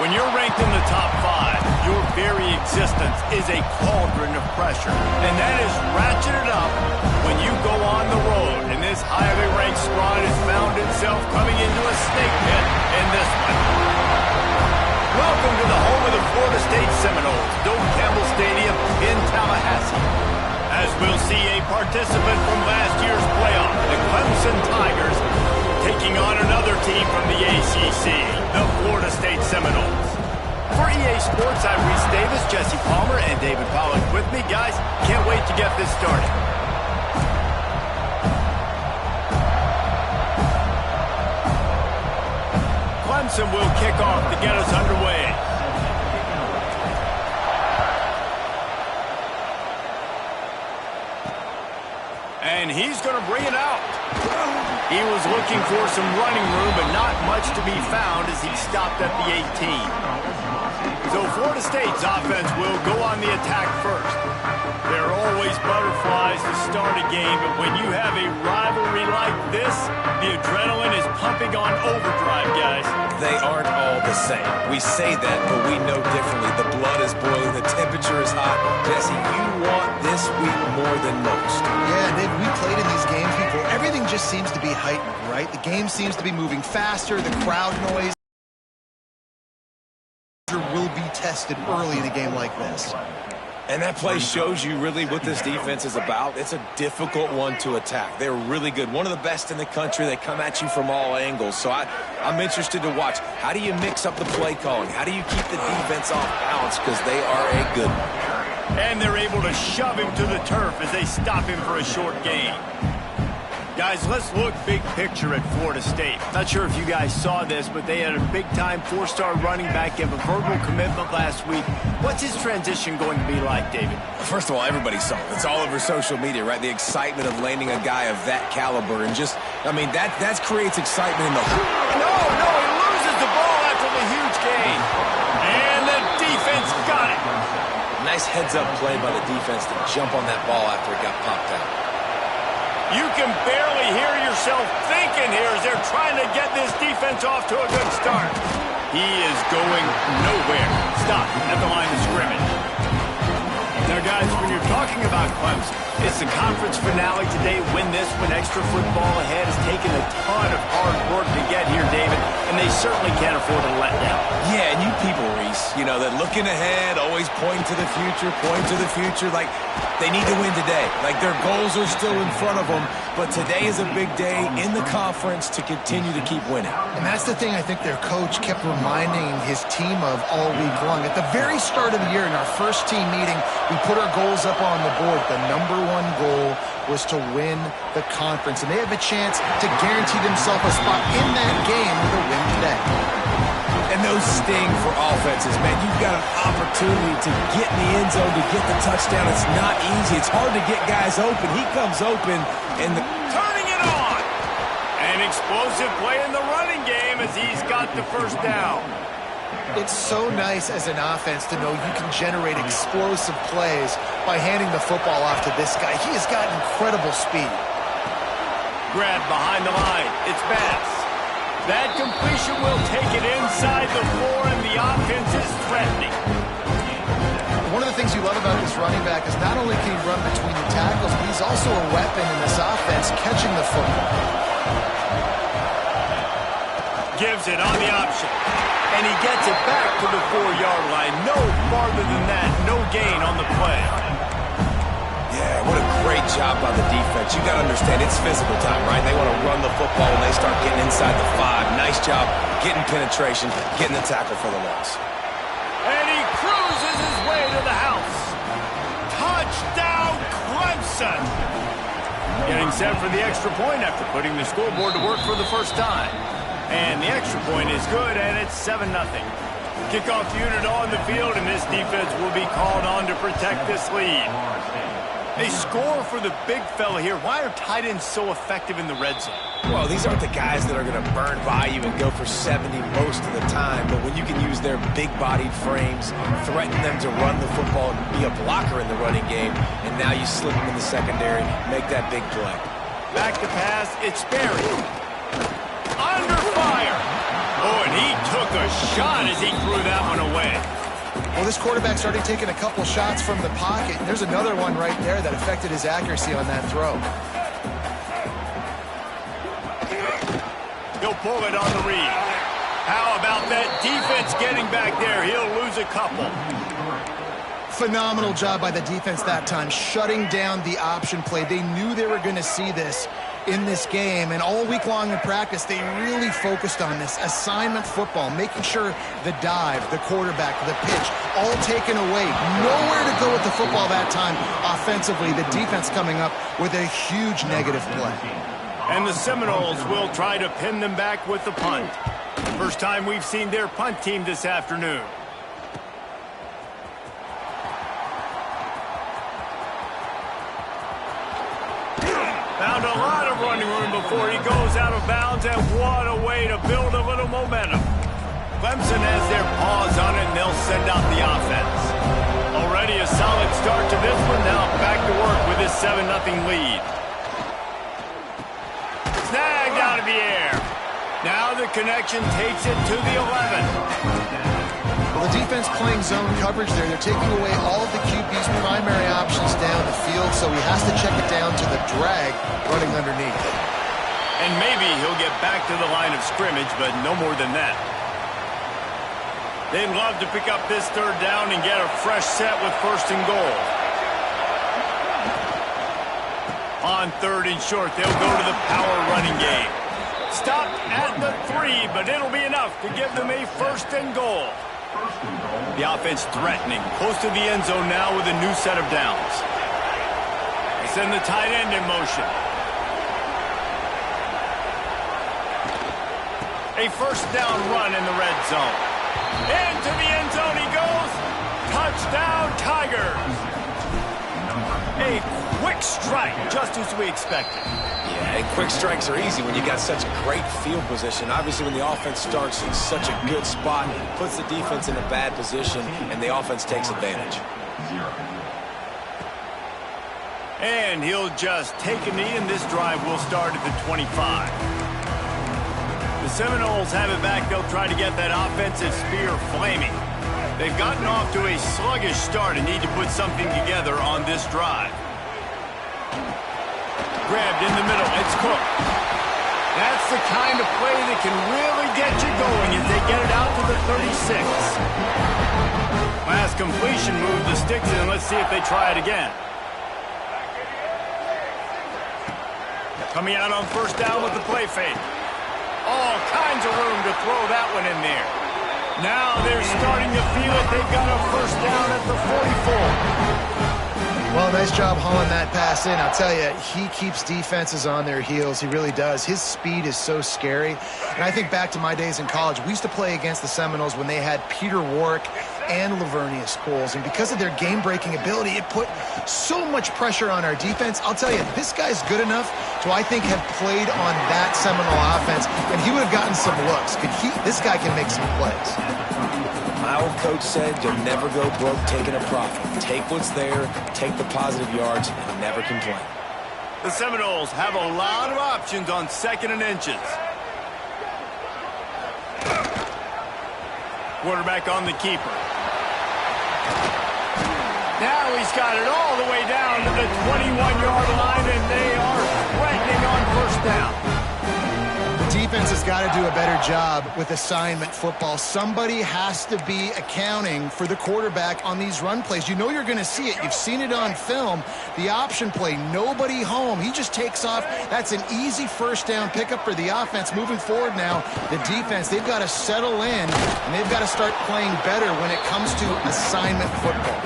When you're ranked in the top 5, your very existence is a cauldron of pressure. And that is ratcheted up when you go on the road. And this highly ranked squad has found itself coming into a snake pit in this one. Welcome to the home of the Florida State Seminoles, Doak Campbell Stadium in Tallahassee. As we'll see a participant from last year's playoff, the Clemson Tigers, taking on another team from the ACC, the Florida State Seminoles. For EA Sports, I'm Reese Davis, Jesse Palmer, and David Pollack with me. Guys, can't wait to get this started. Clemson will kick off to get us underway. And he's going to bring it out. He was looking for some running room, but not much to be found as he stopped at the 18. So Florida State's offense will go on the attack first. There are always butterflies to start a game, but when you have a rivalry like this, the adrenaline is pumping on overdrive, guys. They aren't all the same. We say that, but we know differently. The blood is boiling. The temperature is hot. Jesse, you want this week more than most. Yeah, David, we played in these games before. Everything just seems to be heightened, right? The game seems to be moving faster. The crowd noise will be tested early in a game like this. And that play shows you really what this defense is about. It's a difficult one to attack. They're really good. One of the best in the country. They come at you from all angles. So I'm interested to watch. How do you mix up the play calling? How do you keep the defense off balance? Because they are a good one. And they're able to shove him to the turf as they stop him for a short gain. Guys, let's look big picture at Florida State. Not sure if you guys saw this, but they had a big-time 4-star running back give a verbal commitment last week. What's his transition going to be like, David? First of all, everybody saw it. It's all over social media, right? The excitement of landing a guy of that caliber. And just, I mean, that creates excitement in the whole. No, he loses the ball after the huge gain. And the defense got it. Nice heads-up play by the defense to jump on that ball after it got popped out. You can barely hear yourself thinking here as they're trying to get this defense off to a good start. He is going nowhere. Stop at the line of scrimmage. Now, guys, when you're talking about Clemson, it's the conference finale today. Win this one. Extra football ahead has taken a ton of hard work to get here, David, and they certainly can't afford to let down. Yeah, and you people, Reese, you know, that looking ahead, always pointing to the future, like they need to win today. Like their goals are still in front of them, but today is a big day in the conference to continue to keep winning. And that's the thing I think their coach kept reminding his team of all week long. At the very start of the year in our first team meeting, we put our goals up on the board. The number one goal was to win the conference, and they have a chance to guarantee themselves a spot in that game with a win today. And those sting for offenses, man. You've got an opportunity to get in the end zone, to get the touchdown. It's not easy. It's hard to get guys open. He comes open, and turning it on. An explosive play in the running game as he's got the first down. It's so nice as an offense to know you can generate explosive plays by handing the football off to this guy. He has got incredible speed. Grab behind the line. It's Bass. That completion will take it inside the 4, and the offense is threatening. One of the things you love about this running back is not only can he run between the tackles, but he's also a weapon in this offense catching the football. Gives it on the option. And he gets it back to the 4-yard line. No farther than that. No gain on the play. Yeah, what a great job by the defense. You got to understand, it's physical time, right? They want to run the football when they start getting inside the 5. Nice job getting penetration, getting the tackle for the loss. And he cruises his way to the house. Touchdown, Clemson. Getting set for the extra point after putting the scoreboard to work for the first time. And the extra point is good, and it's 7-0. Kickoff unit on the field, and this defense will be called on to protect this lead. A score for the big fella here. Why are tight ends so effective in the red zone? Well, these aren't the guys that are going to burn by you and go for 70 most of the time, but when you can use their big-bodied frames, threaten them to run the football and be a blocker in the running game, and now you slip them in the secondary, make that big play. Back to pass, it's Sperry. Under fire. Oh, and he took a shot as he threw that one away. Well, this quarterback started taking a couple shots from the pocket. There's another one right there that affected his accuracy on that throw. He'll pull it on the read. How about that defense getting back there? He'll lose a couple. Phenomenal job by the defense that time, shutting down the option play. They knew they were going to see this in this game, and all week long in practice, they really focused on this assignment football, making sure the dive, the quarterback, the pitch, all taken away. Nowhere to go with the football that time offensively. The defense coming up with a huge negative play. And the Seminoles will try to pin them back with the punt. First time we've seen their punt team this afternoon. Found a lot of running room before he goes out of bounds, and what a way to build a little momentum. Clemson has their paws on it, and they'll send out the offense. Already a solid start to this one. Now back to work with this 7-0 lead. Snagged out of the air. Now the connection takes it to the 11. Well, the defense playing zone coverage there. They're taking away all of the QB's primary options down the field, so he has to check it down to the drag running underneath. And maybe he'll get back to the line of scrimmage, but no more than that. They'd love to pick up this third down and get a fresh set with 1st and goal. On 3rd and short, they'll go to the power running game. Stopped at the 3, but it'll be enough to give them a 1st and goal. The offense threatening, close to the end zone now with a new set of downs. They send the tight end in motion. A 1st down run in the red zone. Into the end zone he goes. Touchdown, Tigers. A quick strike, just as we expected. Yeah, and quick strikes are easy when you got such great field position. Obviously, when the offense starts in such a good spot, it puts the defense in a bad position, and the offense takes advantage. And he'll just take a knee, and this drive will start at the 25. The Seminoles have it back. They'll try to get that offensive spear flaming. They've gotten off to a sluggish start and need to put something together on this drive. Grabbed in the middle. It's Cook. That's the kind of play that can really get you going as they get it out to the 36. Last completion moved the sticks in. Let's see if they try it again. Coming out on 1st down with the play fake. All kinds of room to throw that one in there. Now they're starting to feel it. They've got a 1st down at the 44. Well, nice job hauling that pass in. I'll tell you, he keeps defenses on their heels. He really does. His speed is so scary. And I think back to my days in college. We used to play against the Seminoles when they had Peter Warrick and Lavernius Coles. And because of their game-breaking ability, it put so much pressure on our defense. I'll tell you, this guy's good enough to, I think, have played on that Seminole offense, and he would have gotten some looks. This guy can make some plays. My old coach said you'll never go broke taking a profit. Take what's there, take the positive yards, and never complain. The Seminoles have a lot of options on 2nd and inches. Quarterback on the keeper. Now he's got it all the way down to the 21-yard line, and they are threatening on 1st down. Defense has got to do a better job with assignment football. Somebody has to be accounting for the quarterback on these run plays. You know you're going to see it. You've seen it on film. The option play, nobody home. He just takes off. That's an easy 1st down pickup for the offense. Moving forward now, the defense, they've got to settle in, and they've got to start playing better when it comes to assignment football.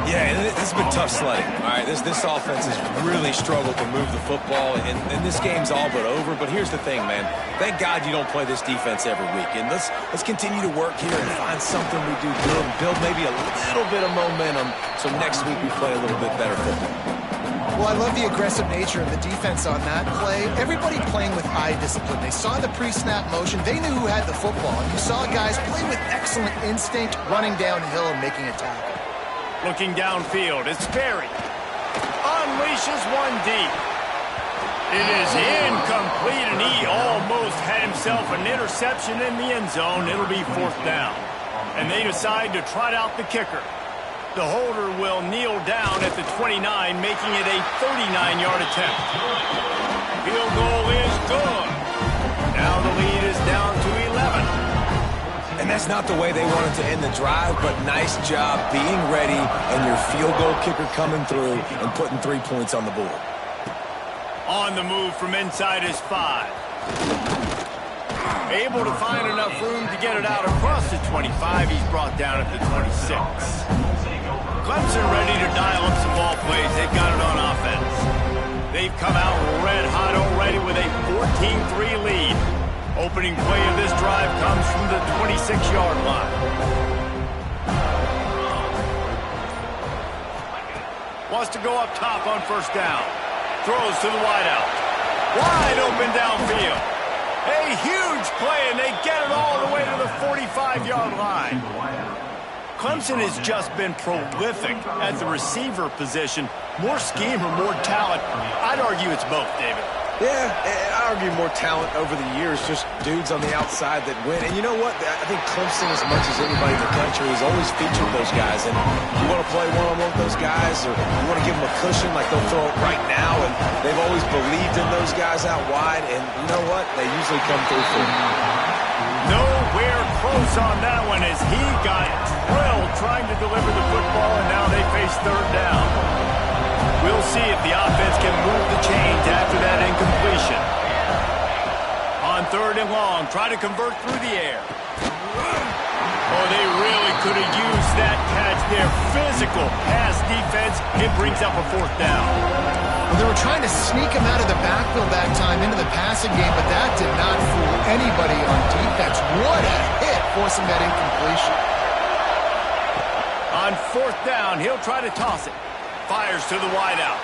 Yeah, and this has been tough sledding. All right, this offense has really struggled to move the football, and this game's all but over. But here's the thing, man. Thank God you don't play this defense every week. And let's continue to work here and find something we do good and build maybe a little bit of momentum so next week we play a little bit better football. Well, I love the aggressive nature of the defense on that play. Everybody playing with eye discipline. They saw the pre-snap motion. They knew who had the football. And you saw guys play with excellent instinct, running downhill and making a tackle. Looking downfield, it's Ferry. Unleashes one deep. It is incomplete, and He almost had himself an interception in the end zone. It'll be 4th down. And they decide to trot out the kicker. The holder will kneel down at the 29, making it a 39-yard attempt. Field goal is good. Now the lead is down to 11. And that's not the way they wanted to end the drive, but nice job being ready and your field goal kicker coming through and putting 3 points on the board. On the move from inside his 5. Able to find enough room to get it out across the 25. He's brought down at the 26. Clemson ready to dial up some ball plays. They've got it on offense. They've come out red hot already with a 14-3 lead. Opening play of this drive comes from the 26-yard line. Wants to go up top on 1st down. Throws to the wideout. Wide open downfield. A huge play, and they get it all the way to the 45-yard line. Clemson has just been prolific at the receiver position. More scheme or more talent? I'd argue it's both, David. Yeah, I argue more talent over the years, just dudes on the outside that win. And you know what? I think Clemson, as much as anybody in the country, has always featured those guys. And you want to play one-on-one with those guys, or you want to give them a cushion like they'll throw it right now. And they've always believed in those guys out wide. And you know what? They usually come through for them. Nowhere close on that one as he got drilled trying to deliver the football, and now they face 3rd down. We'll see if the offense can move the chains after that incompletion. On 3rd and long, try to convert through the air. Oh, they really could have used that catch there. Physical pass defense. It brings up a 4th down. Well, they were trying to sneak him out of the backfield that time into the passing game, but that did not fool anybody on defense. What a hit, forcing that incompletion. On 4th down, he'll try to toss it. Fires to the wideout.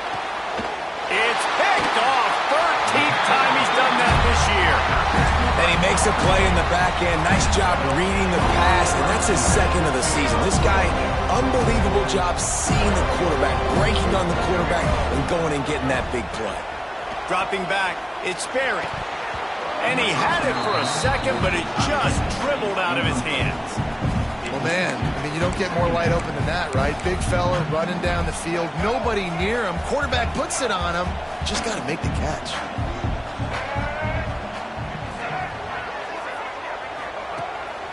It's picked off. 13th time he's done that this year. And he makes a play in the back end. Nice job reading the pass, and that's his 2nd of the season. This guy, unbelievable job seeing the quarterback, breaking on the quarterback, and going and getting that big play. Dropping back, it's Sperry. And he had it for a second, but it just dribbled out of his hands. Well, man, I mean, you don't get more wide open than that, right? Big fella running down the field, nobody near him. Quarterback puts it on him. Just got to make the catch.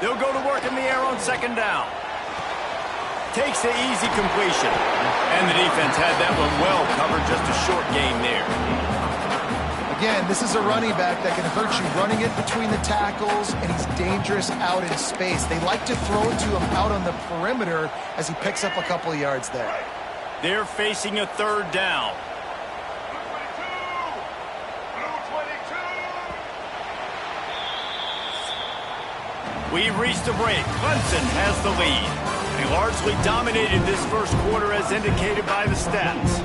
They'll go to work in the air on 2nd down. Takes the easy completion. And the defense had that one well covered, just a short gain there. Again, this is a running back that can hurt you running it between the tackles, and he's dangerous out in space. They like to throw it to him out on the perimeter as he picks up a couple of yards there. They're facing a 3rd down. We've reached a break. Clemson has the lead. They largely dominated this 1st quarter as indicated by the stats.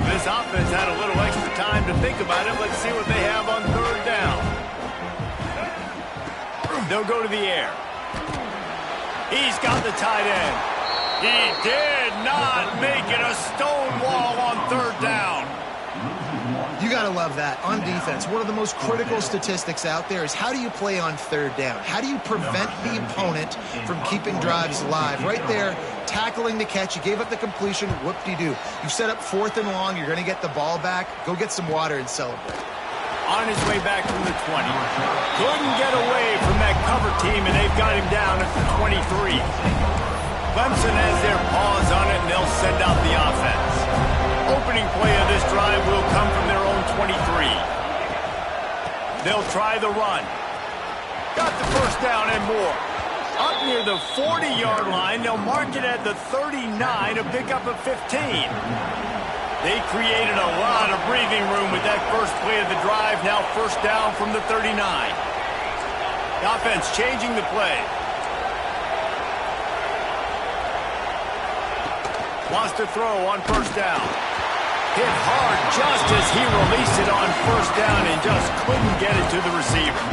This offense had a little extra time to think about it. Let's see what they have on 3rd down. They'll go to the air. He's got the tight end. He did not make it a stone wall on 3rd down. You got to love that. On defense, one of the most critical statistics out there is how do you play on 3rd down? How do you prevent the opponent from keeping drives alive? Right there, tackling the catch. You gave up the completion. Whoop-de-doo. You set up 4th and long. You're going to get the ball back. Go get some water and celebrate. On his way back from the 20. Couldn't get away from that cover team, and they've got him down at the 23. Clemson has their paws on it, and they'll send out the offense. Opening play of this drive will come from their own 23. They'll try the run. Got the 1st down and more. Up near the 40-yard line, they'll mark it at the 39 to pick up a 15. They created a lot of breathing room with that first play of the drive. Now 1st down from the 39. The offense changing the play. Wants to throw on 1st down. Hit hard just as he released it on 1st down and just couldn't get it to the receiver.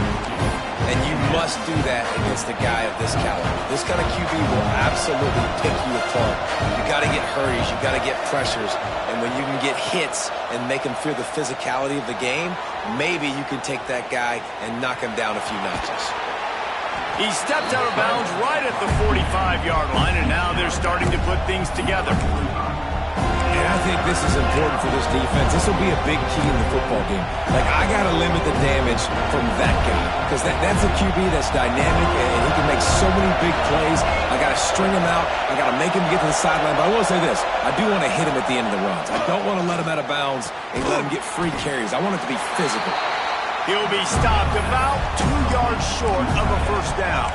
and you must do that against a guy of this caliber. This kind of QB will absolutely pick you apart. You got to get hurries, you got to get pressures, and when you can get hits and make him feel the physicality of the game, maybe you can take that guy and knock him down a few notches. He stepped out of bounds right at the 45-yard line, and now they're starting to put things together. And I think this is important for this defense. This will be a big key in the football game. Like, I got to limit the damage from that guy because that's a QB that's dynamic and he can make so many big plays. I got to string him out. I got to make him get to the sideline. But I will say this. I do want to hit him at the end of the runs. I don't want to let him out of bounds and let him get free carries. I want it to be physical. He'll be stopped about 2 yards short of a first down.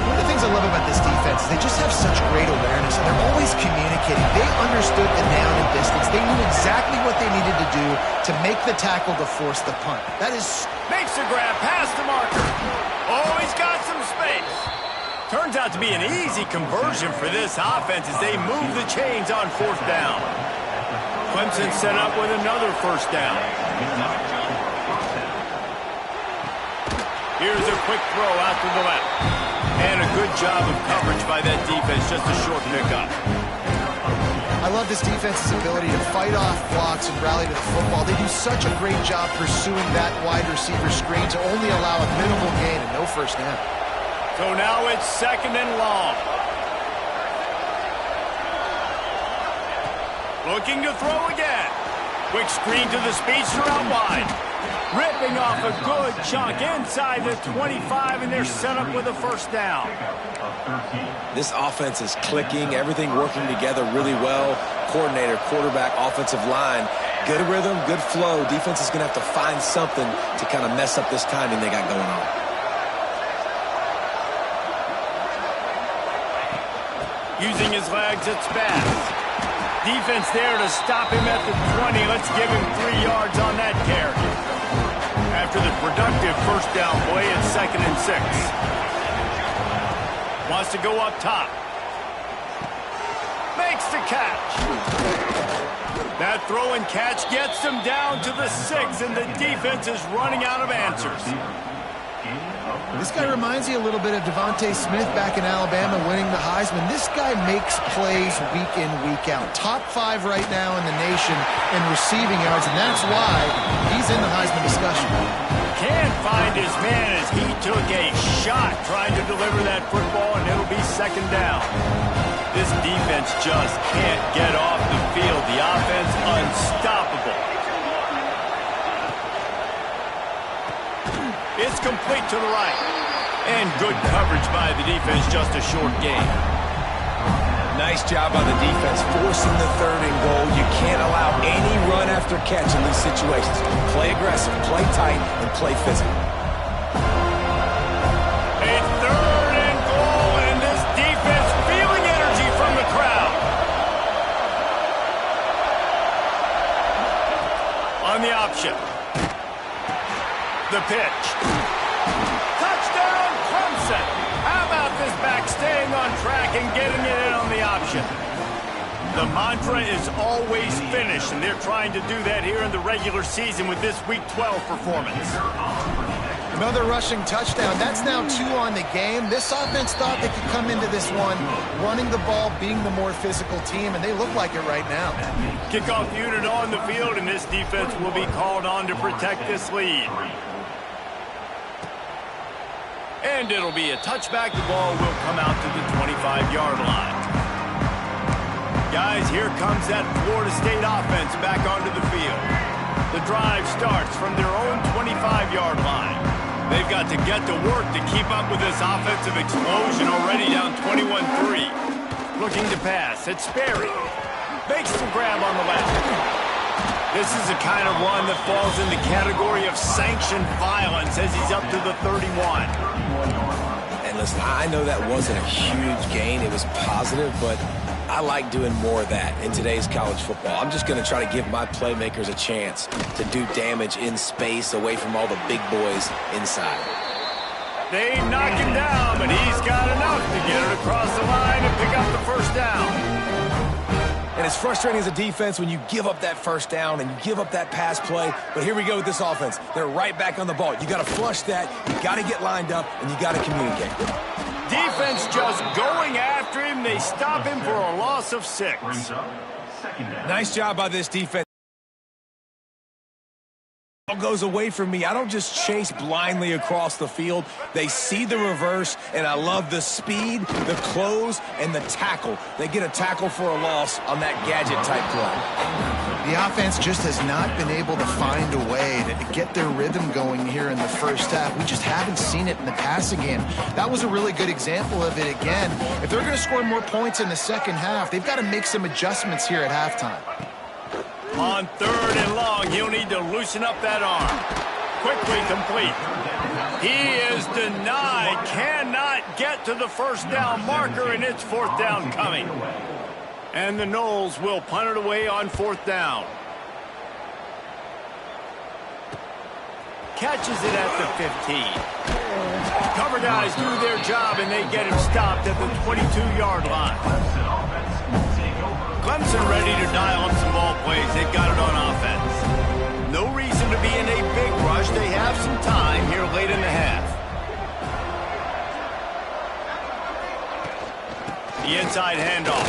One of the things I love about this defense is they just have such great awareness, and they're always communicating. They understood the down and distance. They knew exactly what they needed to do to make the tackle to force the punt. That is... Makes the grab past the marker. Oh, he's got some space. Turns out to be an easy conversion for this offense as they move the chains on fourth down. Clemson set up with another first down. Here's a quick throw out to the left. And a good job of coverage by that defense, just a short pickup. I love this defense's ability to fight off blocks and rally to the football. They do such a great job pursuing that wide receiver screen to only allow a minimal gain and no first down. So now it's second and long. Looking to throw again. Quick screen to the speedster out wide. Ripping off a good chunk inside the 25, and they're set up with a first down. This offense is clicking, everything working together really well. Coordinator, quarterback, offensive line, good rhythm, good flow. Defense is going to have to find something to kind of mess up this timing they got going on. Using his legs, it's fast. Defense there to stop him at the 20. Let's give him 3 yards on that carry. After the productive first down play, it's second and 6. Wants to go up top. Makes the catch. That throw and catch gets them down to the 6, and the defense is running out of answers. This guy reminds you a little bit of Devontae Smith back in Alabama winning the Heisman. This guy makes plays week in, week out. Top 5 right now in the nation in receiving yards, and that's why he's in the Heisman discussion. Can't find his man as he took a shot trying to deliver that football, and it'll be second down. This defense just can't get off the field. The offense unstoppable. It's complete to the right. And good coverage by the defense, just a short gain. Nice job by the defense, forcing the third and goal. You can't allow any run after catch in these situations. Play aggressive, play tight, and play physical. A third and goal, and this defense feeling energy from the crowd. On the option. The pitch. Touchdown, Clemson. How about this back staying on track and getting it in on the option? The mantra is always finish, and they're trying to do that here in the regular season with this Week 12 performance. Another rushing touchdown. That's now 2 on the game. This offense thought they could come into this one running the ball, being the more physical team, and they look like it right now. Kickoff unit on the field, and this defense will be called on to protect this lead. And it'll be a touchback. The ball will come out to the 25-yard line. Guys, here comes that Florida State offense back onto the field. The drive starts from their own 25-yard line. They've got to get to work to keep up with this offensive explosion, already down 21-3. Looking to pass. It's Sperry. Makes the grab on the left. This is the kind of run that falls in the category of sanctioned violence as he's up to the 31. And listen, I know that wasn't a huge gain. It was positive, but I like doing more of that in today's college football. I'm just going to try to give my playmakers a chance to do damage in space away from all the big boys inside. They knock him down, but he's got enough to get it across the line and pick up the first down. And it's frustrating as a defense when you give up that first down and you give up that pass play. But here we go with this offense. They're right back on the ball. You got to flush that. You got to get lined up, and you got to communicate. Defense just going after him. They stop him for a loss of 6. Nice job by this defense. Goes away from me. I don't just chase blindly across the field. They see the reverse, and I love the speed, the close, and the tackle. They get a tackle for a loss on that gadget-type play. The offense just has not been able to find a way to get their rhythm going here in the first half. We just haven't seen it in the passing game. That was a really good example of it again. If they're going to score more points in the second half, they've got to make some adjustments here at halftime. On 3rd and long, he'll need to loosen up that arm. Quickly complete. He is denied. Cannot get to the first down marker, and it's 4th down coming. And the Noles will punt it away on 4th down. Catches it at the 15. Cover guys do their job, and they get him stopped at the 22-yard line. Clemson ready to dial up some ball plays. They've got it on offense. No reason to be in a big rush. They have some time here late in the half. The inside handoff.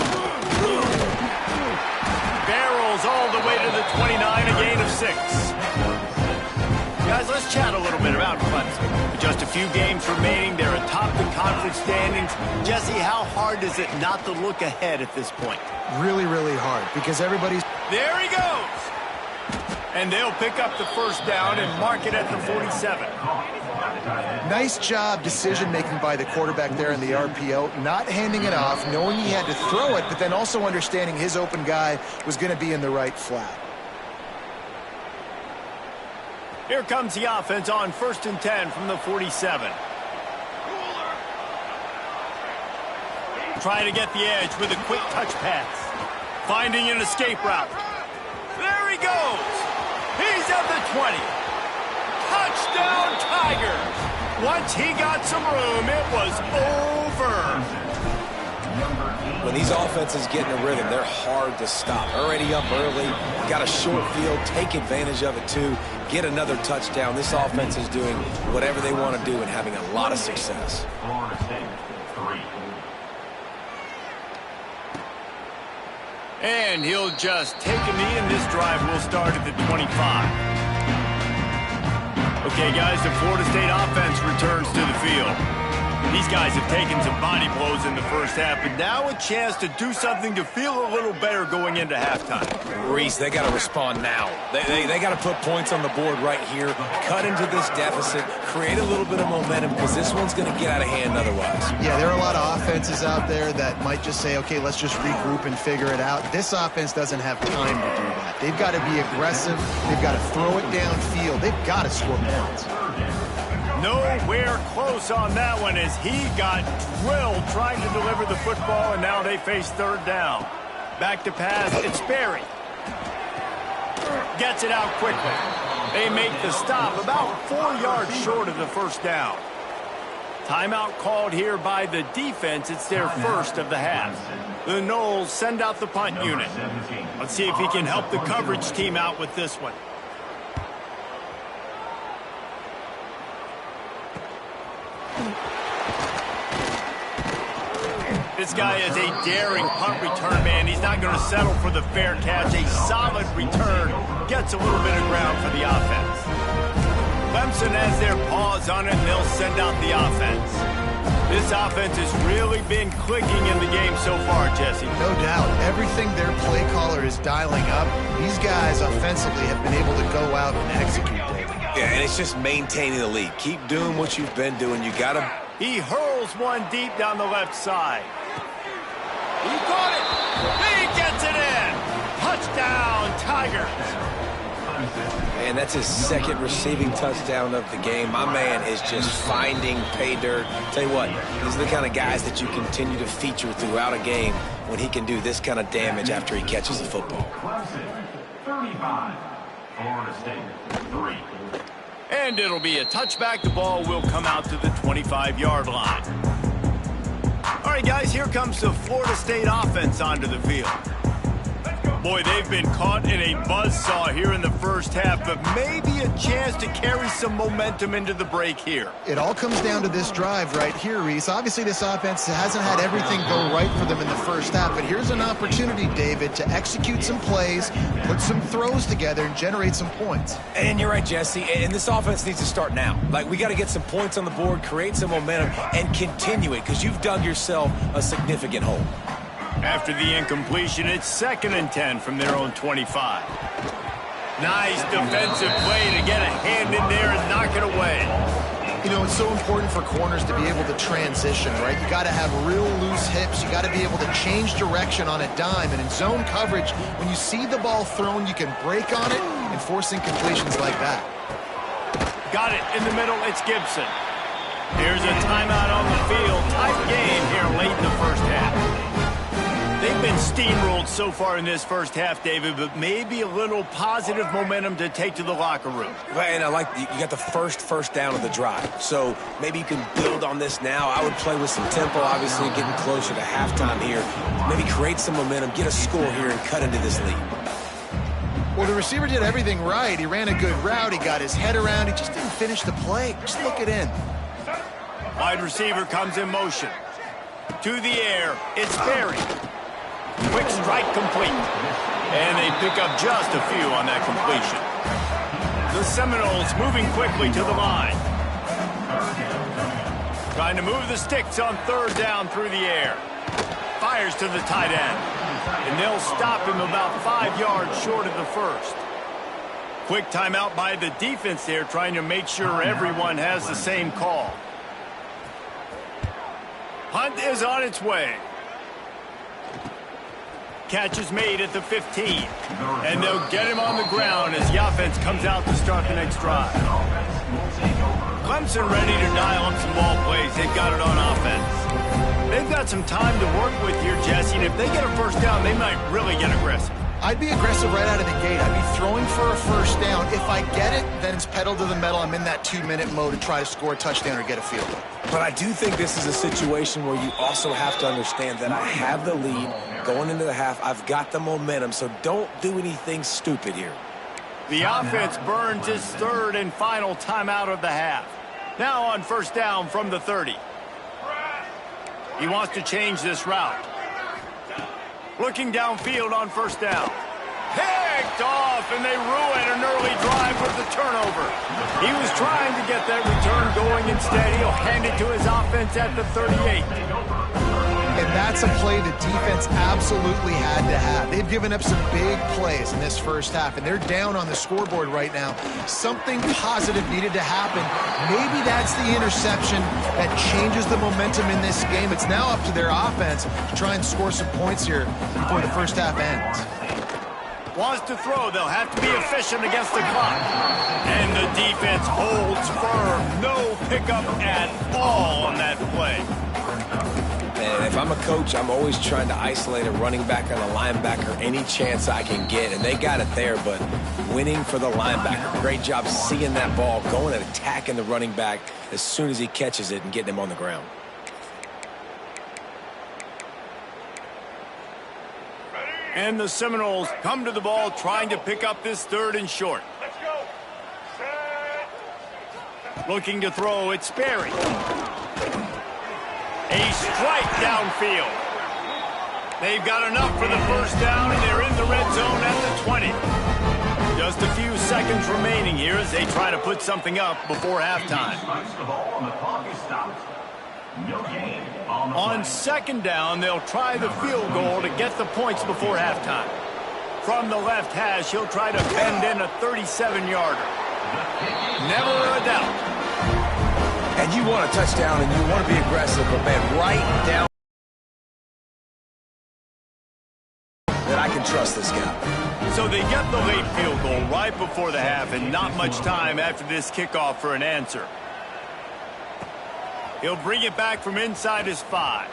Barrels all the way to the 29, a gain of 6. Guys, let's chat a little bit about Clemson. With just a few games remaining, they're atop the conference standings. Jesse, how hard is it not to look ahead at this point? Really, really hard because everybody's... There he goes! And they'll pick up the first down and mark it at the 47. Nice job decision-making by the quarterback there in the RPO, not handing it off, knowing he had to throw it, but then also understanding his open guy was going to be in the right flat. Here comes the offense on 1st and 10 from the 47. Trying to get the edge with a quick touch pass. Finding an escape route. There he goes. He's at the 20. Touchdown Tigers. Once he got some room, it was over. When these offenses get in a rhythm, they're hard to stop. Already up early, got a short field, take advantage of it too, get another touchdown. This offense is doing whatever they want to do and having a lot of success. And he'll just take a knee, and this drive will start at the 25. Okay, guys, the Florida State offense returns to the field. These guys have taken some body blows in the first half, but now a chance to do something to feel a little better going into halftime. Reese, they got to respond now. They got to put points on the board right here, cut into this deficit, create a little bit of momentum, because this one's going to get out of hand otherwise. Yeah, there are a lot of offenses out there that might just say, okay, let's just regroup and figure it out. This offense doesn't have time to do that. They've got to be aggressive. They've got to throw it downfield. They've got to score points. Nowhere close on that one as he got drilled trying to deliver the football, and now they face 3rd down. Back to pass, it's Berry. Gets it out quickly. They make the stop about 4 yards short of the first down. Timeout called here by the defense. It's their first of the half. The Noles send out the punt unit. Let's see if he can help the coverage team out with this one. This guy is a daring punt return man. He's not going to settle for the fair catch. A solid return. Gets a little bit of ground for the offense. Clemson has their paws on it, and they'll send out the offense. This offense has really been clicking in the game so far, Jesse. No doubt. Everything their play caller is dialing up, these guys offensively have been able to go out and execute. Yeah, and it's just maintaining the lead. Keep doing what you've been doing. You got to... He hurls one deep down the left side. He caught it. He gets it in. Touchdown, Tigers. And that's his 2nd receiving touchdown of the game. My man is just finding pay dirt. Tell you what, these are the kind of guys that you continue to feature throughout a game when he can do this kind of damage after he catches the football. 35, Florida State, 3. And it'll be a touchback. The ball will come out to the 25-yard line. All right, guys, here comes the Florida State offense onto the field. Boy, they've been caught in a buzzsaw here in the first half, but maybe a chance to carry some momentum into the break here. It all comes down to this drive right here, Reese. Obviously, this offense hasn't had everything go right for them in the first half, but here's an opportunity, David, to execute some plays, put some throws together, and generate some points. And you're right, Jesse, and this offense needs to start now. Like, we got to get some points on the board, create some momentum, and continue it, because you've dug yourself a significant hole. After the incompletion, it's 2nd and 10 from their own 25. Nice defensive play to get a hand in there and knock it away. You know, it's so important for corners to be able to transition, right? You got to have real loose hips. You got to be able to change direction on a dime. And in zone coverage, when you see the ball thrown, you can break on it and force incompletions like that. Got it in the middle. It's Gibson. Here's a timeout on the field. Tight game here late in the first half. They've been steamrolled so far in this first half, David, but maybe a little positive momentum to take to the locker room. And I like you got the first down of the drive. So maybe you can build on this now. I would play with some tempo, obviously, getting closer to halftime here. Maybe create some momentum, get a score here, and cut into this lead. Well, the receiver did everything right. He ran a good route. He got his head around. He just didn't finish the play. Just look it in. Wide receiver comes in motion. To the air, it's Berry. Quick strike complete. And they pick up just a few on that completion. The Seminoles moving quickly to the line. Trying to move the sticks on 3rd down through the air. Fires to the tight end. And they'll stop him about 5 yards short of the first. Quick timeout by the defense there, trying to make sure everyone has the same call. Punt is on its way. Catch is made at the 15. And they'll get him on the ground as the offense comes out to start the next drive. Clemson ready to dial up some ball plays. They've got it on offense. They've got some time to work with here, Jesse, and if they get a first down, they might really get aggressive. I'd be aggressive right out of the gate. I'd be throwing for a first down. If I get it, then it's pedal to the metal. I'm in that 2-minute mode to try to score a touchdown or get a field goal. But I do think this is a situation where you also have to understand that I have the lead going into the half. I've got the momentum, so don't do anything stupid here. The offense burns its 3rd and final timeout of the half. Now on first down from the 30. He wants to change this route. Looking downfield on first down. Picked off, and they ruin an early drive with the turnover. He was trying to get that return going. Instead, he'll hand it to his offense at the 38. And that's a play the defense absolutely had to have. They've given up some big plays in this first half, and they're down on the scoreboard right now. Something positive needed to happen. Maybe that's the interception that changes the momentum in this game. It's now up to their offense to try and score some points here before the first half ends. Wants to throw. They'll have to be efficient against the clock. And the defense holds firm. No pickup at all on that play. And if I'm a coach, I'm always trying to isolate a running back and a linebacker any chance I can get. And they got it there, but winning for the linebacker. Great job seeing that ball, going and attacking the running back as soon as he catches it and getting him on the ground. And the Seminoles come to the ball trying to pick up this 3rd and short. Let's go. Looking to throw, it's Berry. A strike downfield. They've got enough for the first down, and they're in the red zone at the 20. Just a few seconds remaining here as they try to put something up before halftime. On second down, they'll try the field goal to get the points before halftime. From the left hash, he'll try to bend in a 37-yarder. Never a doubt. And you want a touchdown and you want to be aggressive, but man, right down that I can trust this guy. So they get the late field goal right before the half, and not much time after this kickoff for an answer. He'll bring it back from inside his 5.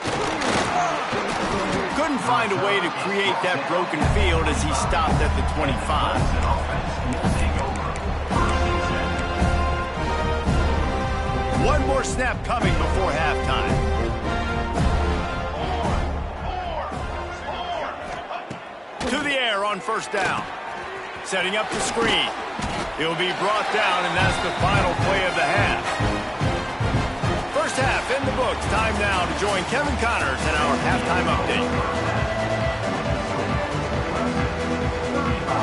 Couldn't find a way to create that broken field as he stopped at the 25. One more snap coming before halftime. To the air. there on first down. Setting up the screen. He'll be brought down, and that's the final play of the half. First half in the books. Time now to join Kevin Connors in our halftime update.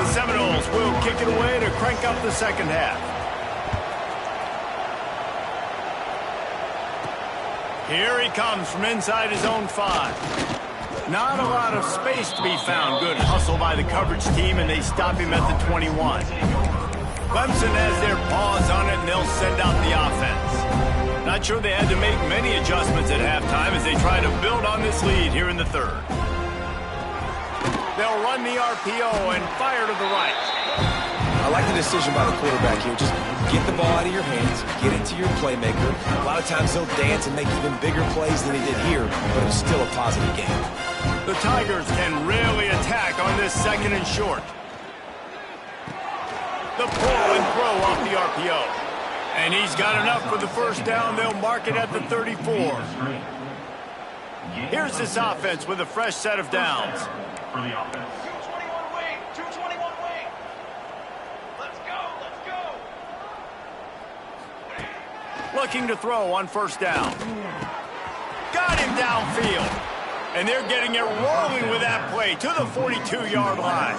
The Seminoles will kick it away to crank up the second half. Here he comes from inside his own 5. Not a lot of space to be found. Good hustle by the coverage team, and they stop him at the 21. Clemson has their paws on it, and they'll send out the offense. Not sure they had to make many adjustments at halftime as they try to build on this lead here in the third. They'll run the RPO and fire to the right. I like the decision by the quarterback here. Just get the ball out of your hands, get it to your playmaker. A lot of times he'll dance and make even bigger plays than he did here, but it's still a positive game. The Tigers can really attack on this second and short. The pull and throw off the RPO. And he's got enough for the first down. They'll mark it at the 34. Here's this offense with a fresh set of downs. For the offense. 221 wing. 221 wing. Let's go. Looking to throw on first down. Got him downfield. And they're getting it rolling with that play to the 42-yard line.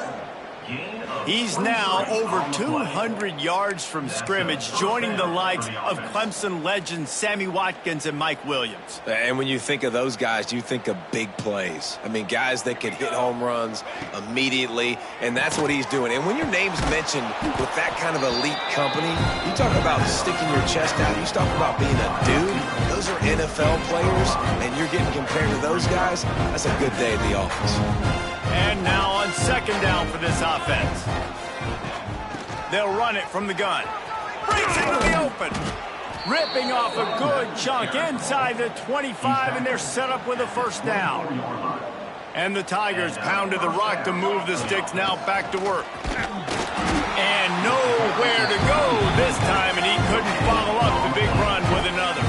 He's now over 200 yards from scrimmage, joining the likes of Clemson legends Sammy Watkins and Mike Williams. And when you think of those guys, you think of big plays. I mean, guys that could hit home runs immediately, and that's what he's doing. And when your name's mentioned with that kind of elite company, you talk about sticking your chest out. You talk about being a dude. Those are NFL players, and you're getting compared to those guys. That's a good day at the office. And now on second down for this offense. They'll run it from the gun. Breaks into the open. Ripping off a good chunk inside the 25, and they're set up with a first down. And the Tigers pounded the rock to move the sticks, now back to work. And nowhere to go this time, and he couldn't follow up the big run with another.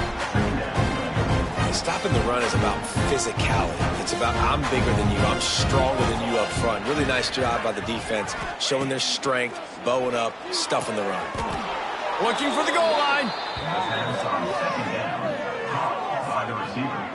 Stopping the run is about physicality. It's about I'm bigger than you, I'm stronger than you up front. Really nice job by the defense, showing their strength, bowing up, stuffing the run. Looking for the goal line.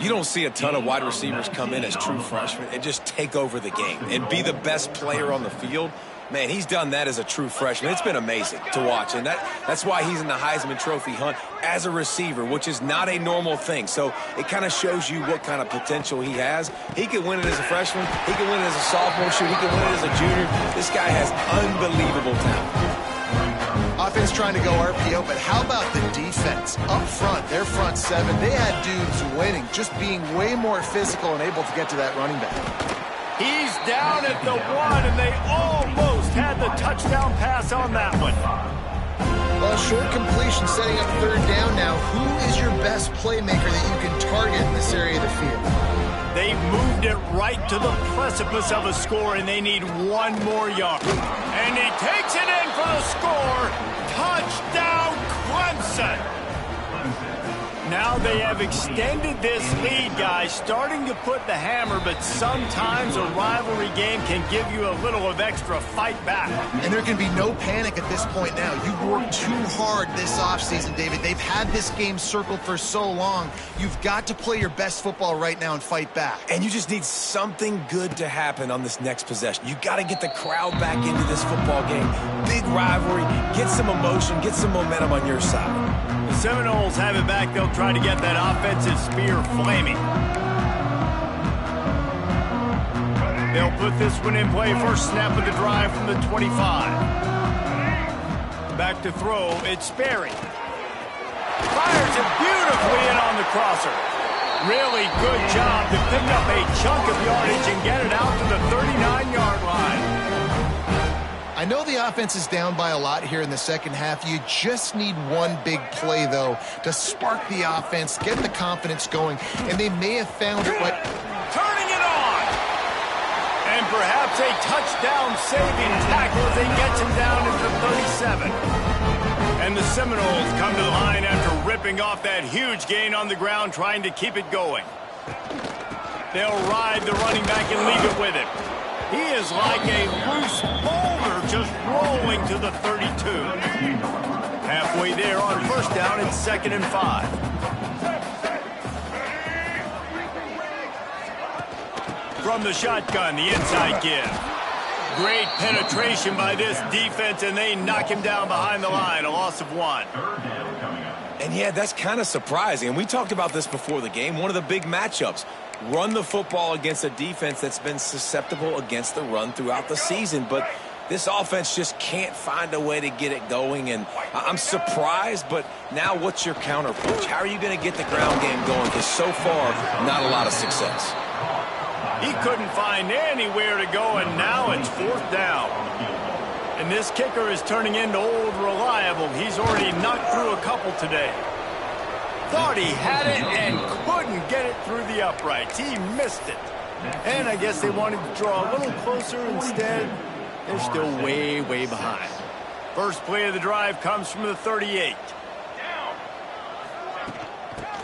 You don't see a ton of wide receivers come in as true freshmen and just take over the game and be the best player on the field. Man, he's done that as a true freshman. It's been amazing to watch, and that's why he's in the Heisman Trophy hunt as a receiver, which is not a normal thing. So it kind of shows you what kind of potential he has. He can win it as a freshman. He can win it as a sophomore. Shoot, he can win it as a junior. This guy has unbelievable talent. Offense trying to go RPO, but how about the defense? Up front, their front seven, they had dudes winning, just being way more physical and able to get to that running back. He's down at the 1, and they almost had the touchdown pass on that one. Well, short completion setting up third down now. Who is your best playmaker that you can target in this area of the field? They've moved it right to the precipice of a score, and they need one more yard. And he takes it in for the score. Touchdown, Clemson. Now they have extended this lead, guys, starting to put the hammer, but sometimes a rivalry game can give you a little of extra fight back. And there can be no panic at this point now. You've worked too hard this offseason, David. They've had this game circled for so long. You've got to play your best football right now and fight back. And you just need something good to happen on this next possession. You got to get the crowd back into this football game. Big rivalry, get some emotion, get some momentum on your side. The Seminoles have it back. They'll try to get that offensive spear flaming. They'll put this one in play. First snap of the drive from the 25. Back to throw. It's Sperry. Fires it beautifully in on the crosser. Really good job to pick up a chunk of yardage and get it out to the 39-yard line. I know the offense is down by a lot here in the second half. You just need one big play, though, to spark the offense, get the confidence going, and they may have found it. Turning it on! And perhaps a touchdown-saving tackle as they get him down at the 37. And the Seminoles come to the line after ripping off that huge gain on the ground, trying to keep it going. They'll ride the running back and leave it with him. He is like a loose boulder just rolling to the 32. Halfway there on first down, it's 2nd and 5. From the shotgun, the inside give. Great penetration by this defense, and they knock him down behind the line, a loss of 1. And yeah, that's kind of surprising. And we talked about this before the game. One of the big matchups. Run the football against a defense that's been susceptible against the run throughout the season. But this offense just can't find a way to get it going. And I'm surprised, but now what's your counterpunch? How are you going to get the ground game going? Because so far, not a lot of success. He couldn't find anywhere to go, and now it's 4th down. And this kicker is turning into old reliable. He's already knocked through a couple today. Thought he had it and couldn't get it through the uprights. He missed it. And I guess they wanted to draw a little closer. Instead, they're still way, way behind. First play of the drive comes from the 38.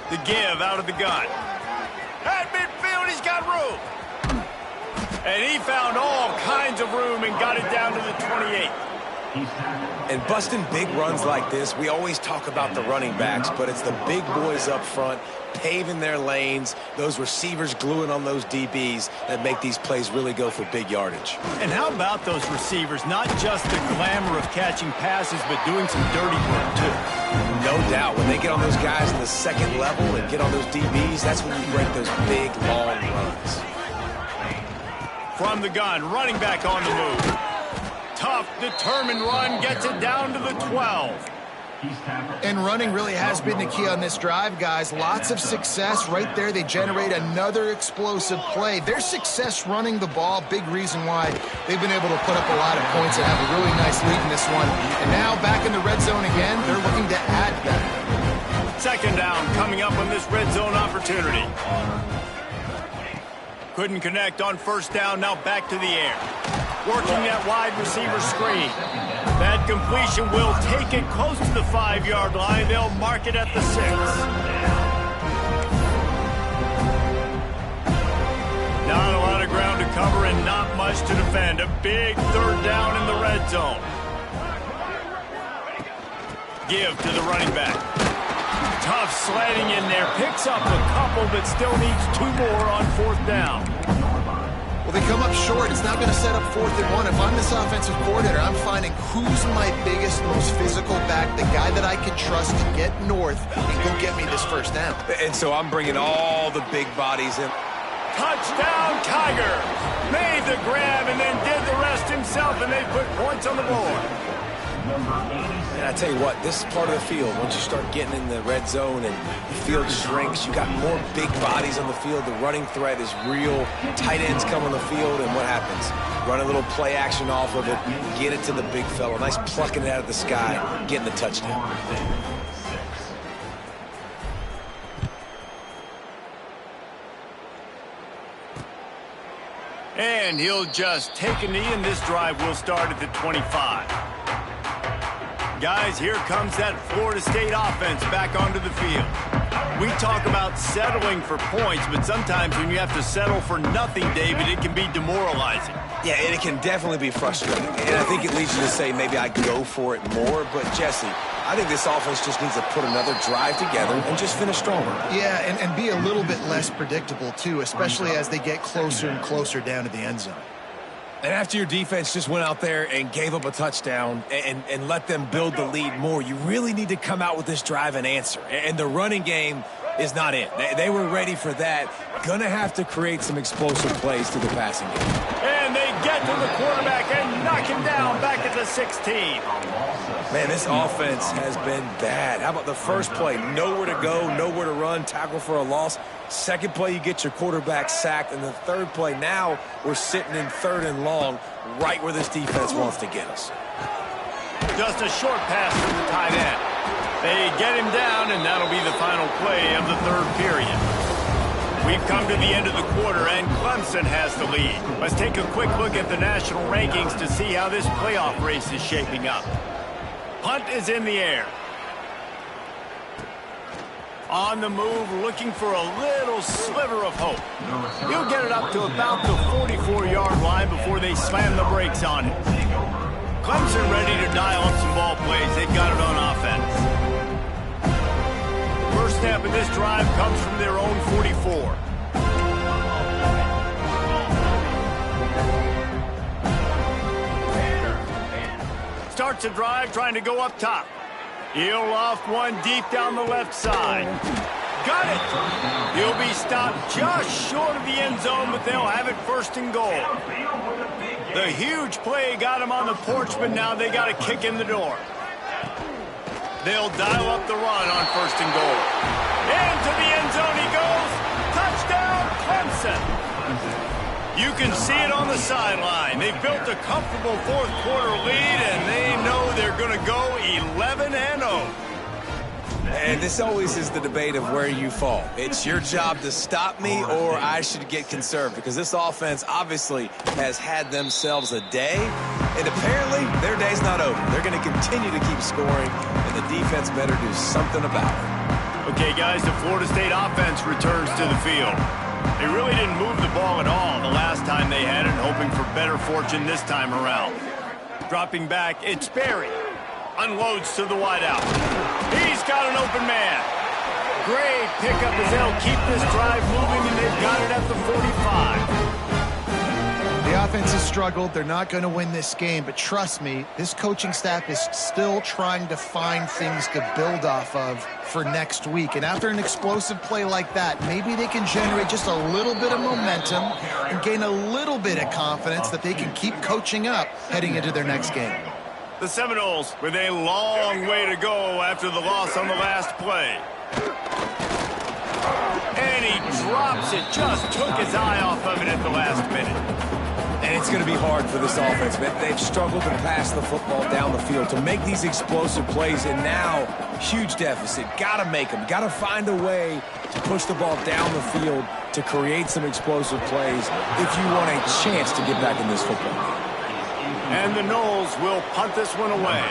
The give out of the gun. At midfield, he's got room. And he found all kinds of room and got it down to the 28. And busting big runs like this, we always talk about the running backs, but it's the big boys up front paving their lanes, those receivers gluing on those DBs that make these plays really go for big yardage. And how about those receivers? Not just the glamour of catching passes, but doing some dirty work too. No doubt. When they get on those guys in the second level and get on those DBs, that's when you break those big, long runs. From the gun, running back on the move. Tough, determined run, gets it down to the 12. And running really has been the key on this drive, guys. Lots of success right there. They generate another explosive play. Their success running the ball, big reason why they've been able to put up a lot of points and have a really nice lead in this one. And now back in the red zone again, they're looking to add that. 2nd down coming up on this red zone opportunity. Couldn't connect on first down, now back to the air. Working that wide receiver screen. That completion will take it close to the 5-yard line. They'll mark it at the 6. Not a lot of ground to cover and not much to defend. A big 3rd down in the red zone. Give to the running back. Tough sledding in there. Picks up a couple, but still needs 2 more on 4th down. Well, they come up short. It's not going to set up 4th and 1. If I'm this offensive coordinator, I'm finding who's my biggest, most physical back, the guy that I can trust to get north and go get me this 1st down. And so I'm bringing all the big bodies in. Touchdown, Tiger! Made the grab and then did the rest himself, and they put points on the board. And I tell you what, this part of the field, once you start getting in the red zone and the field shrinks, you got more big bodies on the field. The running threat is real. Tight ends come on the field, and what happens? Run a little play action off of it, get it to the big fella. Nice plucking it out of the sky, getting the touchdown. And he'll just take a knee, and this drive will start at the 25. Guys, here comes that Florida State offense back onto the field. We talk about settling for points, but sometimes when you have to settle for nothing, David, it can be demoralizing. Yeah, and it can definitely be frustrating. And I think it leads you to say maybe I go for it more. But, Jesse, I think this offense just needs to put another drive together and just finish stronger. Yeah, and be a little bit less predictable, too, especially as they get closer and closer down to the end zone. And after your defense just went out there and gave up a touchdown and let them build the lead more, you really need to come out with this drive and answer. And the running game is not it. They were ready for that. Gonna have to create some explosive plays to the passing game. And they get to the quarterback and knock him down back at the 16. Man, this offense has been bad. How about the first play? Nowhere to go, nowhere to run, tackle for a loss. Second play, you get your quarterback sacked. And the third play, now we're sitting in 3rd and long, right where this defense wants to get us. Just a short pass to the tight end. They get him down, and that'll be the final play of the 3rd period. We've come to the end of the quarter, and Clemson has the lead. Let's take a quick look at the national rankings to see how this playoff race is shaping up. Punt is in the air. On the move, looking for a little sliver of hope. He'll get it up to about the 44-yard line before they slam the brakes on it. Clemson ready to dial up some ball plays. They've got it on offense. First snap of this drive comes from their own 44. Starts a drive trying to go up top. He'll loft one deep down the left side. Got it! He'll be stopped just short of the end zone, but they'll have it first and goal. The huge play got him on the porch, but now they got a kick in the door. They'll dial up the run on first and goal. Into the end zone he goes. Touchdown, Clemson! You can see it on the sideline. They've built a comfortable fourth-quarter lead, and they know they're going to go 11-0. And this always is the debate of where you fall. It's your job to stop me, or I should get conserved, because this offense obviously has had themselves a day, and apparently their day's not over. They're going to continue to keep scoring, and the defense better do something about it. Okay, guys, the Florida State offense returns to the field. They really didn't move the ball at all the last time they had it, hoping for better fortune this time around. Dropping back, it's Berry. Unloads to the wideout. He's got an open man. Great pickup as they'll keep this drive moving, and they've got it at the 45. The offense has struggled. They're not going to win this game, but trust me, this coaching staff is still trying to find things to build off of for next week. And after an explosive play like that, maybe they can generate just a little bit of momentum and gain a little bit of confidence that they can keep coaching up heading into their next game. The Seminoles with a long way to go after the loss on the last play. And he drops it, just took his eye off of it at the last minute. And it's going to be hard for this offense, man. They've struggled to pass the football down the field, to make these explosive plays, and now, huge deficit. Got to make them. Got to find a way to push the ball down the field to create some explosive plays if you want a chance to get back in this football game. And the Noles will punt this one away.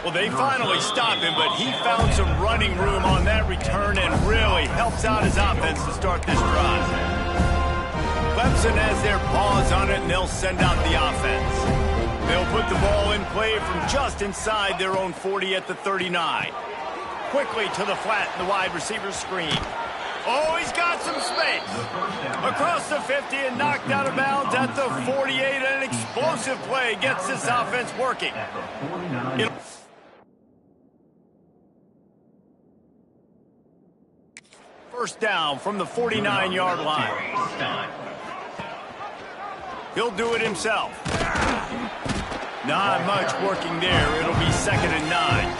Well, they finally stop him, but he found some running room on that return and really helps out his offense to start this drive. Clemson has their paws on it, and they'll send out the offense. They'll put the ball in play from just inside their own 40 at the 39. Quickly to the flat, the wide receiver screen. Oh, he's got some space. Across the 50 and knocked out of bounds at the 48. And an explosive play gets this offense working. First down from the 49-yard line. He'll do it himself. Not much working there. It'll be 2nd and 9.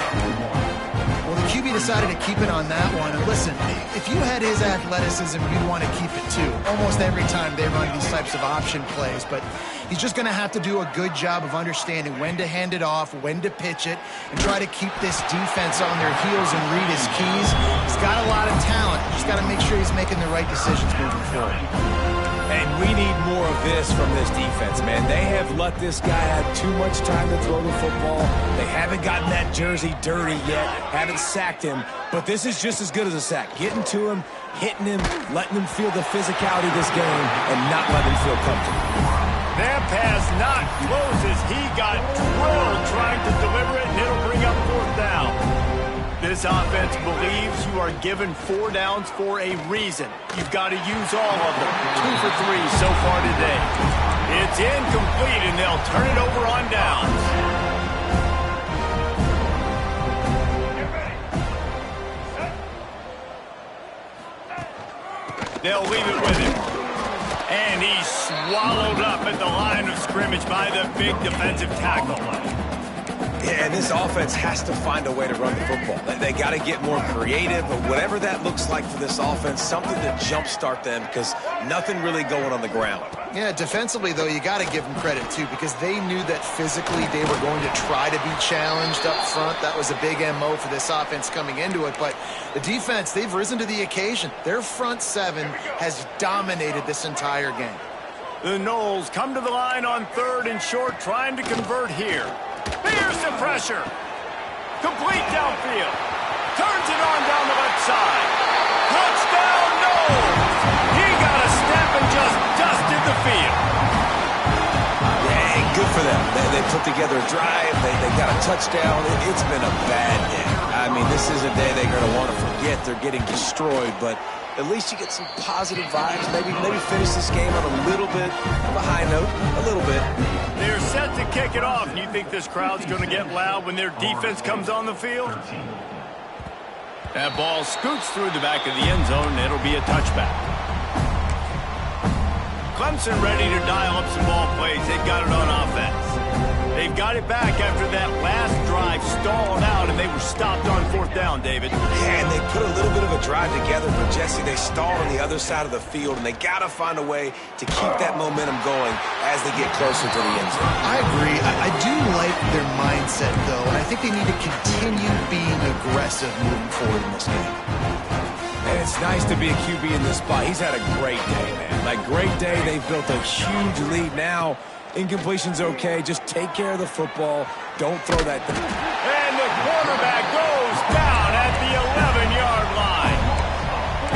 Well, the QB decided to keep it on that one. And listen, if you had his athleticism, you'd want to keep it too. Almost every time they run these types of option plays. But he's just going to have to do a good job of understanding when to hand it off, when to pitch it, and try to keep this defense on their heels and read his keys. He's got a lot of talent. Just got to make sure he's making the right decisions moving forward. And we need more of this from this defense, man. They have let this guy have too much time to throw the football. They haven't gotten that jersey dirty yet, haven't sacked him, but this is just as good as a sack. Getting to him, hitting him, letting him feel the physicality of this game, and not letting him feel comfortable. That pass not close as he got drilled trying to deliver it, and it'll bring up 4th down. This offense believes you are given 4 downs for a reason. You've got to use all of them. 2 for 3 so far today. It's incomplete, and they'll turn it over on downs. They'll leave it with him. And he's swallowed up at the line of scrimmage by the big defensive tackle. Yeah, and this offense has to find a way to run the football. They got to get more creative, but whatever that looks like for this offense, something to jumpstart them because nothing really going on the ground. Yeah, defensively, though, you got to give them credit, too, because they knew that physically they were going to try to be challenged up front. That was a big MO for this offense coming into it. But the defense, they've risen to the occasion. Their front seven has dominated this entire game. The Knowles come to the line on 3rd and short, trying to convert here. Here's the pressure. Complete downfield. Turns it on down the left side. Touchdown, Knowles! He got a step and just dusted the field. Yeah, good for them. They put together a drive. They got a touchdown. It's been a bad day. I mean, this is a day they're going to want to forget. They're getting destroyed, but at least you get some positive vibes. Maybe finish this game on a little bit of a high note. A little bit. They're set to kick it off. You think this crowd's going to get loud when their defense comes on the field? That ball scoots through the back of the end zone, and it'll be a touchback. Clemson ready to dial up some ball plays. They've got it on offense. They've got it back after that last drive stalled out, and they were stopped on 4th down, David. Yeah, and they put a little bit of a drive together, but Jesse, they stalled on the other side of the field, and they got to find a way to keep that momentum going as they get closer to the end zone. I agree. I do like their mindset, though, and I think they need to continue being aggressive moving forward in this game. And it's nice to be a QB in this spot. He's had a great day, man. Like, great day. They've built a huge lead now. Incompletion's okay. Just take care of the football. Don't throw that. And the quarterback goes down at the 11-yard line.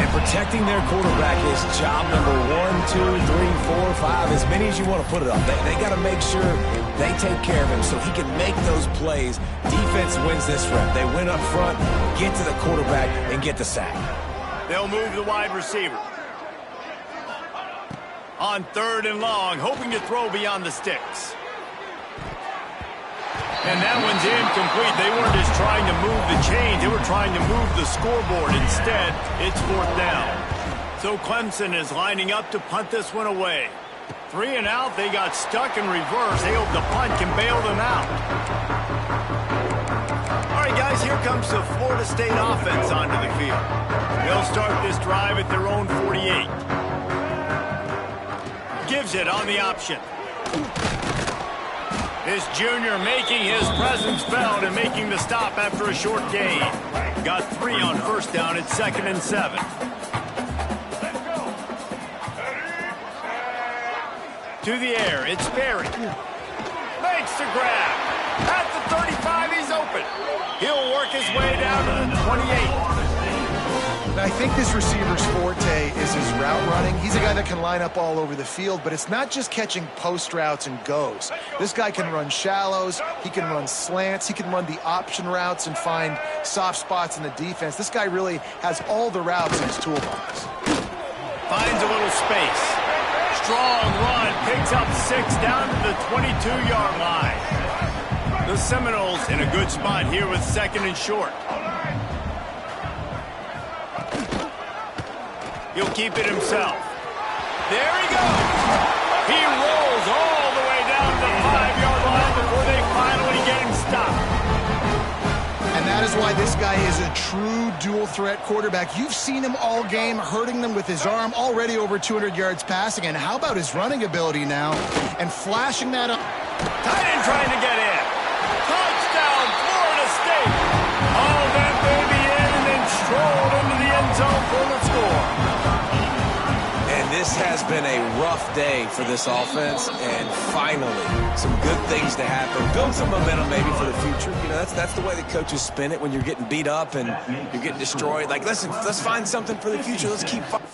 And protecting their quarterback is job number 1, 2, 3, 4, 5, as many as you want to put it up. They got to make sure they take care of him so he can make those plays. Defense wins this rep. They win up front, get to the quarterback, and get the sack. They'll move the wide receiver. On 3rd and long, hoping to throw beyond the sticks. And that one's incomplete. They weren't just trying to move the chains. They were trying to move the scoreboard. Instead, it's 4th down. So Clemson is lining up to punt this one away. 3 and out, they got stuck in reverse. They hope the punt can bail them out. All right, guys, here comes the Florida State offense onto the field. They'll start this drive at their own 48. Gives it on the option. This junior making his presence felt and making the stop after a short gain. Got 3 on 1st down at 2nd and 7. To the air, it's Berry. Makes the grab. At the 35, he's open. He'll work his way down to the 28. I think this receiver's forte is his route running. He's a guy that can line up all over the field, but it's not just catching post routes and goes. This guy can run shallows, he can run slants, he can run the option routes and find soft spots in the defense. This guy really has all the routes in his toolbox. Finds a little space. Strong run, picks up 6 down to the 22-yard line. The Seminoles in a good spot here with 2nd and short. He'll keep it himself. There he goes. He rolls all the way down to the 5-yard line before they finally get him stopped. And that is why this guy is a true dual-threat quarterback. You've seen him all game, hurting them with his arm, already over 200 yards passing. And how about his running ability now? And flashing that up. Tight end trying to get in. Touchdown, Florida State. All that baby in and then strolled into the end zone for the score. This has been a rough day for this offense, and finally, some good things to happen. Build some momentum maybe for the future. You know, that's the way the coaches spin it when you're getting beat up and you're getting destroyed. Like, listen, let's find something for the future. Let's keep fighting.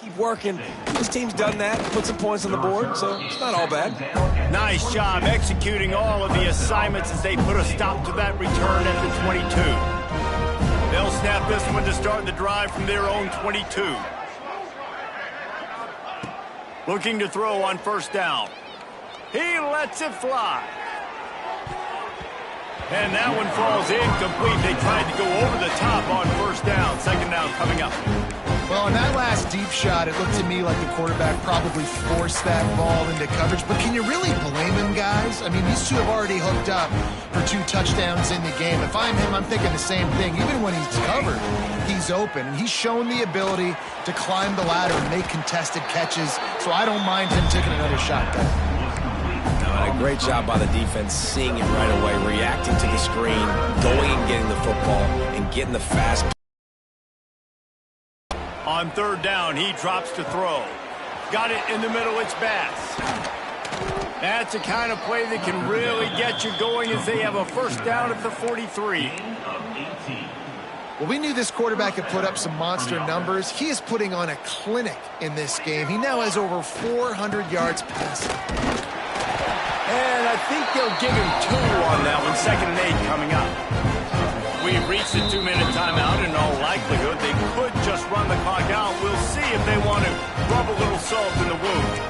Keep working. This team's done that, put some points on the board, so it's not all bad. Nice job executing all of the assignments as they put a stop to that return at the 22. They'll snap this one to start the drive from their own 22. Looking to throw on first down. He lets it fly. And that one falls incomplete. They tried to go over the top on first down. Second down coming up. Well, on that last deep shot, it looked to me like the quarterback probably forced that ball into coverage. But can you really blame him, guys? I mean, these two have already hooked up for 2 touchdowns in the game. If I'm him, I'm thinking the same thing. Even when he's covered, he's open. And he's shown the ability to climb the ladder and make contested catches. So I don't mind him taking another shot there. A great job by the defense, seeing it right away, reacting to the screen, going and getting the football, and getting the fast. On third down, he drops to throw. Got it in the middle, it's Bass. That's the kind of play that can really get you going as they have a first down at the 43. Well, we knew this quarterback could put up some monster numbers. He is putting on a clinic in this game. He now has over 400 yards passing. And I think they'll give him 2 on that one. 2nd and 8 coming up. We've reached the 2-minute timeout. In all likelihood, they could just run the clock out. We'll see if they want to rub a little salt in the wound.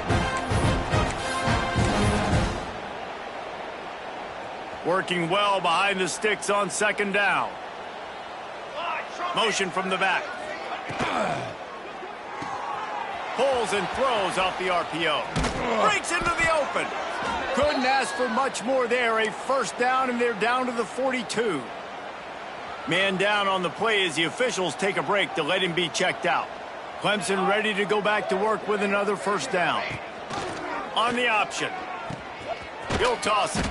Working well behind the sticks on 2nd down. Motion from the back. Pulls and throws off the RPO. Breaks into the open. Couldn't ask for much more there. A first down, and they're down to the 42. Man down on the play as the officials take a break to let him be checked out. Clemson ready to go back to work with another first down. On the option. He'll toss it.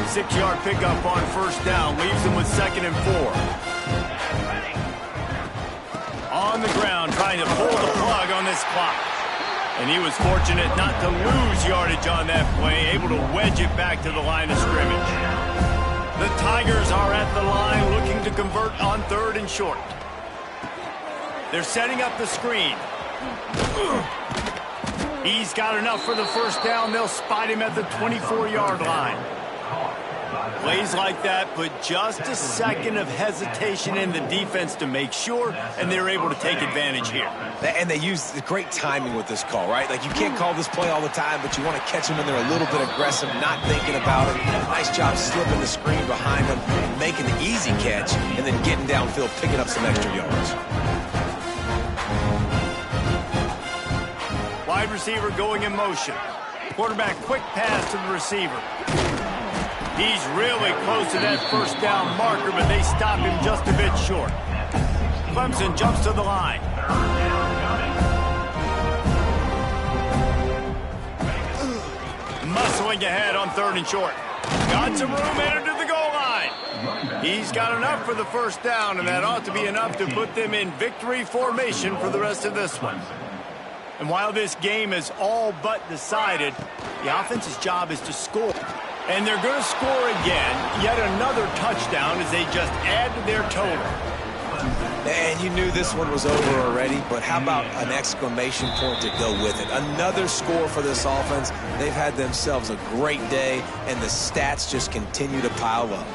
Six-yard pickup on first down. Leaves him with 2nd and 4. On the ground, trying to pull the plug on this clock. And he was fortunate not to lose yardage on that play, able to wedge it back to the line of scrimmage. The Tigers are at the line looking to convert on 3rd and short. They're setting up the screen. He's got enough for the first down. They'll spot him at the 24-yard line. Plays like that put just a second of hesitation in the defense to make sure, and they're able to take advantage here. And they use the great timing with this call, right? Like, you can't call this play all the time, but you want to catch them in there a little bit aggressive, not thinking about it. Nice job slipping the screen behind them, making the easy catch, and then getting downfield, picking up some extra yards. Wide receiver going in motion. Quarterback quick pass to the receiver. He's really close to that first down marker, but they stop him just a bit short. Clemson jumps to the line. Muscling ahead on 3rd and short. Got some room headed to the goal line. He's got enough for the first down, and that ought to be enough to put them in victory formation for the rest of this one. And while this game is all but decided, the offense's job is to score. And they're going to score again, yet another touchdown as they just add to their total. And you knew this one was over already, but how about an exclamation point to go with it? Another score for this offense. They've had themselves a great day, and the stats just continue to pile up.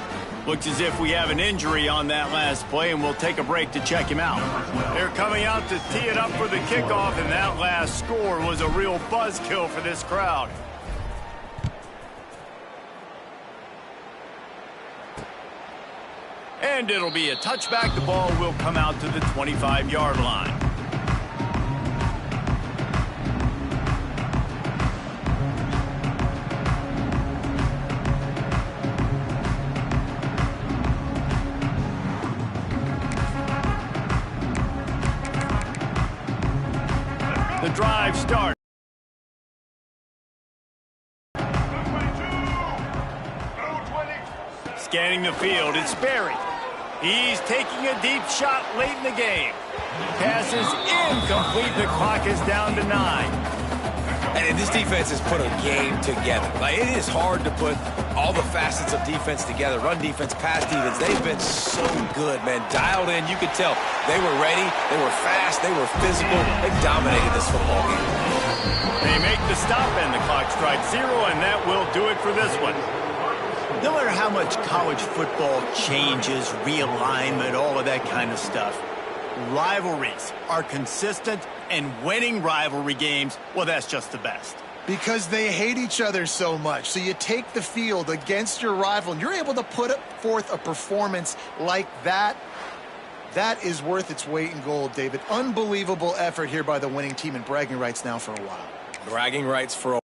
Looks as if we have an injury on that last play, and we'll take a break to check him out. They're coming out to tee it up for the kickoff, and that last score was a real buzzkill for this crowd. And it'll be a touchback. The ball will come out to the 25-yard line. The drive starts. Scanning the field, it's Sperry. He's taking a deep shot late in the game. Pass is incomplete. The clock is down to 9. And this defense has put a game together. Like, it is hard to put all the facets of defense together. Run defense, pass defense. They've been so good, man. Dialed in. You could tell they were ready. They were fast. They were physical. They dominated this football game. They make the stop, and the clock strikes 0, and that will do it for this one. No matter how much college football changes, realignment, all of that kind of stuff, rivalries are consistent, and winning rivalry games, well, that's just the best. Because they hate each other so much. So you take the field against your rival, and you're able to put forth a performance like that. That is worth its weight in gold, David. Unbelievable effort here by the winning team, and bragging rights now for a while. Bragging rights for a